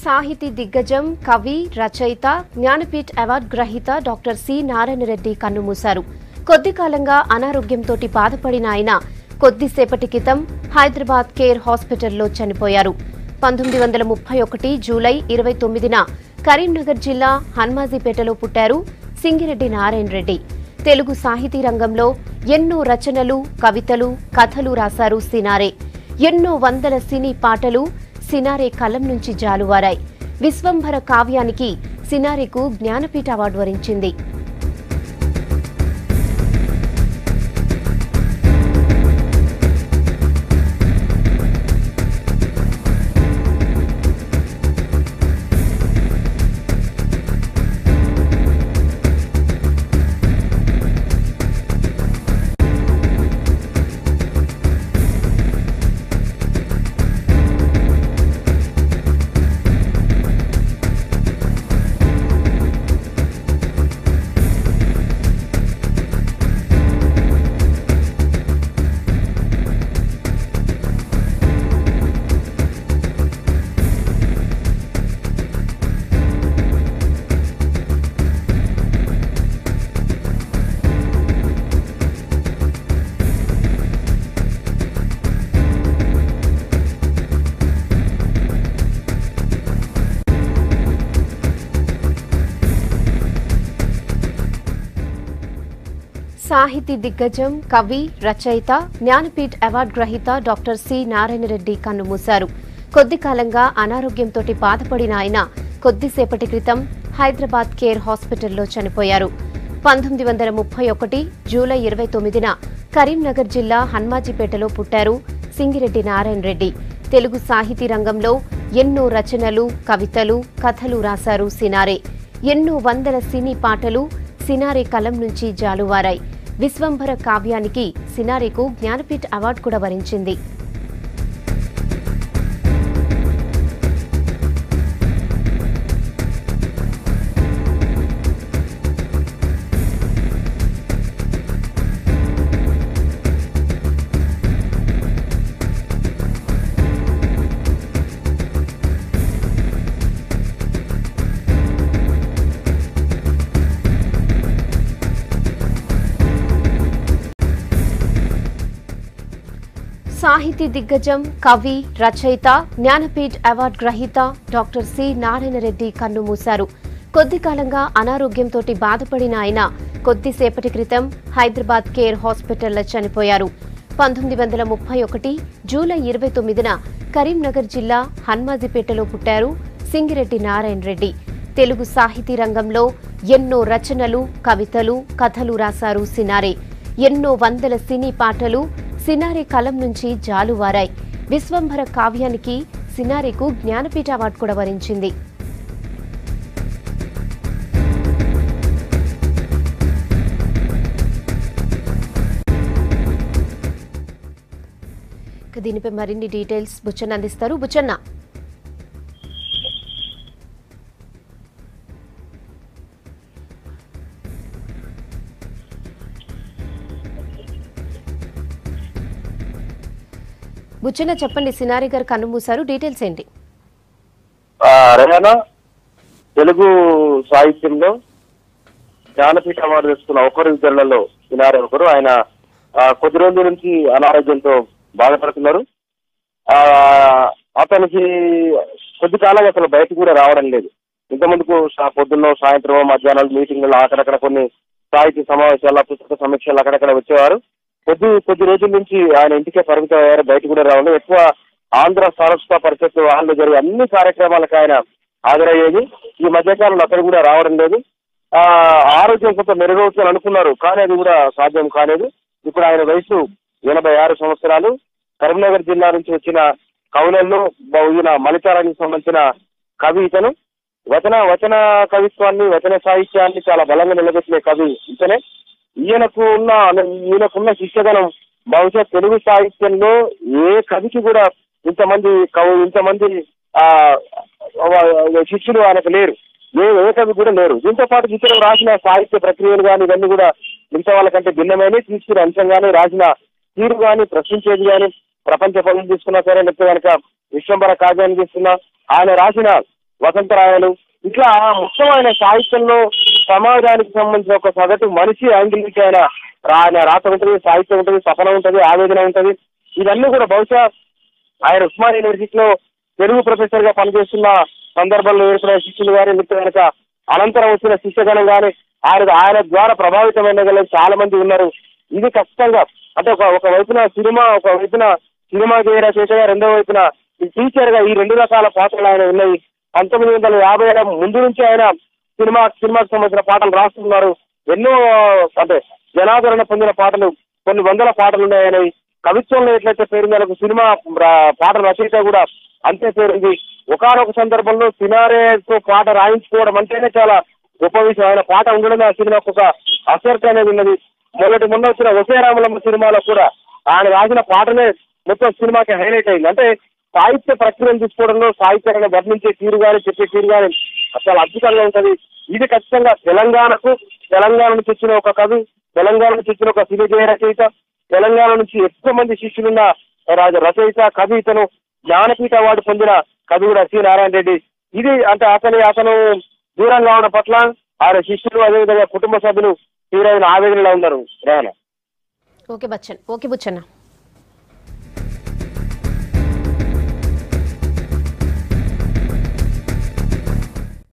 సాహితీ దిగ్గజం, కవి, రచయిత, జ్ఞానపీఠ్ అవార్డు గ్రహీత డాక్టర్ సి నారాయణ రెడ్డి కన్నుమూశారు. కొద్ది కాలంగా అనారోగ్యంతో బాధపడిన ఆయన కొద్దిసేపటి క్రితం హైదరాబాద్ కేర్ హాస్పిటల్లో చనిపోయారు. 1931 జూలై 29న కరీంనగర్ జిల్లా హన్మాజీపేటలో పుట్టారు సింగిరెడ్డి నారాయణ రెడ్డి. తెలుగు సాహితీ రంగంలో ఎన్నో రచనలు, కవితలు, కథలు రాశారు సినారే. ఎన్నో వందల సినీ పాటలు సినారే కలం నుంచి జాలువారాయి. విశ్వంభర కావ్యానికి సినారేకు జ్ఞానపీఠ అవార్డు వరించింది. సాహితీ దిగ్గజం, కవి, రచయిత, జ్ఞానపీఠ్ అవార్డు గ్రహీత డాక్టర్ సి నారాయణ రెడ్డి కన్నుమూశారు. కొద్ది కాలంగా అనారోగ్యంతో బాధపడిన ఆయన కొద్దిసేపటి క్రితం హైదరాబాద్ కేర్ హాస్పిటల్లో చనిపోయారు. 1931 జూలై 29న కరీంనగర్ జిల్లా హన్మాజీపేటలో పుట్టారు సింగిరెడ్డి నారాయణ రెడ్డి. తెలుగు సాహితీ రంగంలో ఎన్నో రచనలు, కవితలు, కథలు రాశారు సినారే. ఎన్నో వందల సినీ పాటలు సినారే కలం నుంచి జాలువారాయి. విశ్వంభర కావ్యానికి సినారేకు జ్ఞానపీఠ అవార్డు కూడా వరించింది. సాహితీ దిగ్గజం, కవి, రచయిత, జ్ఞానపీఠ్ అవార్డు గ్రహీత డాక్టర్ సి నారాయణ రెడ్డి కన్నుమూశారు. కొద్ది కాలంగా అనారోగ్యంతో బాధపడిన ఆయన కొద్దిసేపటి క్రితం హైదరాబాద్ కేర్ హాస్పిటల్లో చనిపోయారు. 1931 జూలై 29న కరీంనగర్ జిల్లా హన్మాజీపేటలో పుట్టారు సింగిరెడ్డి నారాయణ రెడ్డి. తెలుగు సాహితీ రంగంలో ఎన్నో రచనలు, కవితలు, కథలు రాశారు సినారే. ఎన్నో వందల సినీ పాటలు సినారే కలం నుంచి జాలువారాయి. విశ్వంభర కావ్యానికి సినారేకు జ్ఞానపీఠ అవార్డు కూడా వరించింది. దీనిపై మరిన్ని డీటెయిల్స్ బుచ్చన్న అందిస్తారు. బుచ్చన్న, బుచ్చన్న చెప్పండి, సినారే గారు కన్నుమూశారు, డీటెయిల్స్ ఏంటి? తెలుగు సాహిత్యంలో జ్ఞానపీఠ అవార్డు తెచ్చుకున్న ఒకరిద్దరులలో సినారే ఒకరు. ఆయన కొద్ది రోజుల నుంచి అనారోగ్యంతో బాధపడుతున్నారు. అతనికి కొద్ది కాలంగా అసలు బయటకు కూడా రావడం లేదు. ఇంతమందుకు పొద్దున్న, సాయంత్రం, మధ్యాహ్నాలు మీటింగ్లు, అక్కడక్కడ కొన్ని సాహిత్య సమావేశాల, పుస్తక సమీక్షలు అక్కడక్కడ వచ్చేవారు. కొద్ది రోజుల నుంచి ఆయన ఇంటికే పరిమితం అయ్యారు, బయట కూడా రావడం. ఎక్కువ ఆంధ్ర సారస్వత పరిషత్ వాళ్ళు జరిగే అన్ని కార్యక్రమాలకు ఆయన హాజరయ్యేది. ఈ మధ్యకాలంలో అతను కూడా రావడం లేదు. ఆరోగ్యం కొంత మెరుగవుతుందని అనుకున్నారు, కానీ అది కూడా సాధ్యం కాలేదు. ఇప్పుడు ఆయన వయసు 86 సంవత్సరాలు. కరీంనగర్ జిల్లా నుంచి వచ్చిన కవులలో ఈయన మలితారానికి సంబంధించిన కవి ఇతను. వచన కవిత్వాన్ని, వచన సాహిత్యాన్ని చాలా బలంగా నిలబెట్టిన కవి ఇతనే. ఈయనకున్న శిష్యగణం బహుశా తెలుగు సాహిత్యంలో ఏ కవికి కూడా ఇంతమంది శిష్యులు ఆయనకు లేరు. ఏ కవి కూడా లేరు. దీంతో పాటు ఇతరులు రాసిన సాహిత్య ప్రక్రియలు కానీ ఇవన్నీ కూడా మిగతా వాళ్ళకంటే భిన్నమైన తీసుకునే అంశం కానీ, రాసిన తీరు కానీ, ప్రశ్నించేది కానీ, ప్రపంచ పనులు తీసుకున్నా సరే, లేకపోతే కనుక విశ్వంభర కావ్యాన్ని తీసుకున్నా, ఆయన రాసిన వసంతరాయలు, ఇట్లా మొత్తం ఆయన సాహిత్యంలో సమాజానికి సంబంధించిన ఒక సగటు మనిషి యాంగిల్ నుంచి ఆయన రాత ఉంటుంది, సాహిత్యం ఉంటుంది, తపన ఉంటుంది, ఆవేదన ఉంటుంది. ఇవన్నీ కూడా బహుశా ఆయన ఉస్మానియా యూనివర్సిటీలో తెలుగు ప్రొఫెసర్ గా పనిచేస్తున్న సందర్భంలో ఏర్పడిన శిష్యులు కానీ మిగతా కనుక అనంతరం వచ్చిన శిష్యగణం కానీ ఆయన ద్వారా ప్రభావితమైన చాలా మంది ఉన్నారు. ఇది ఖచ్చితంగా అంటే ఒక వైపున సినిమా రచయితగా, రెండో వైపున టీచర్ గా ఈ రెండు రకాల పాత్రలు ఆయన ఉన్నాయి. 1950 ముందు నుంచి ఆయన సినిమాకు సంబంధించిన పాటలు రాస్తున్నారు. ఎన్నో అంటే జనాదరణ పొందిన పాటలు, కొన్ని వందల పాటలు ఉన్నాయని. కవిత్వంలో ఎట్లయితే పేరుందలకు సినిమా పాట రచయిత కూడా అంతే పేరుంది. ఒకనొక సందర్భంలో సినారేతో పాట రాయించుకోవడం అంటేనే చాలా గొప్ప విషయం. ఆయన పాట ఉండడమే ఆ సినిమాకు ఒక అసర్ట్ అనేది ఉన్నది. మొన్న వచ్చిన ఒసే రామలమ్మ సినిమాలో కూడా ఆయన రాసిన పాటనే మొత్తం సినిమాకి హైలైట్ అయింది. అంటే సాహిత్య ప్రక్రియను తీసుకోవడంలో సాహిత్యాన్ని వర్ణించే తీరు కానీ చెప్పే తీరు కానీ చాలా అద్భుతంగా ఉంటుంది. ఇది ఖచ్చితంగా తెలంగాణ నుంచి వచ్చిన ఒక కవి, తెలంగాణ నుంచి వచ్చిన ఒక సినీ రచయిత, తెలంగాణ నుంచి ఎక్కువ మంది శిష్యులున్న రచయిత, కవి. ఇతను జ్ఞానపీఠ అవార్డు పొందిన కవి కూడా సి నారాయణ రెడ్డి. ఇది అంటే అతను దూరం కావడం పట్ల ఆయన శిష్యులు అదేవిధంగా కుటుంబ సభ్యులు తీవ్రమైన ఆవేదనలో ఉన్నారు. ఓకే బుచ్చన్న.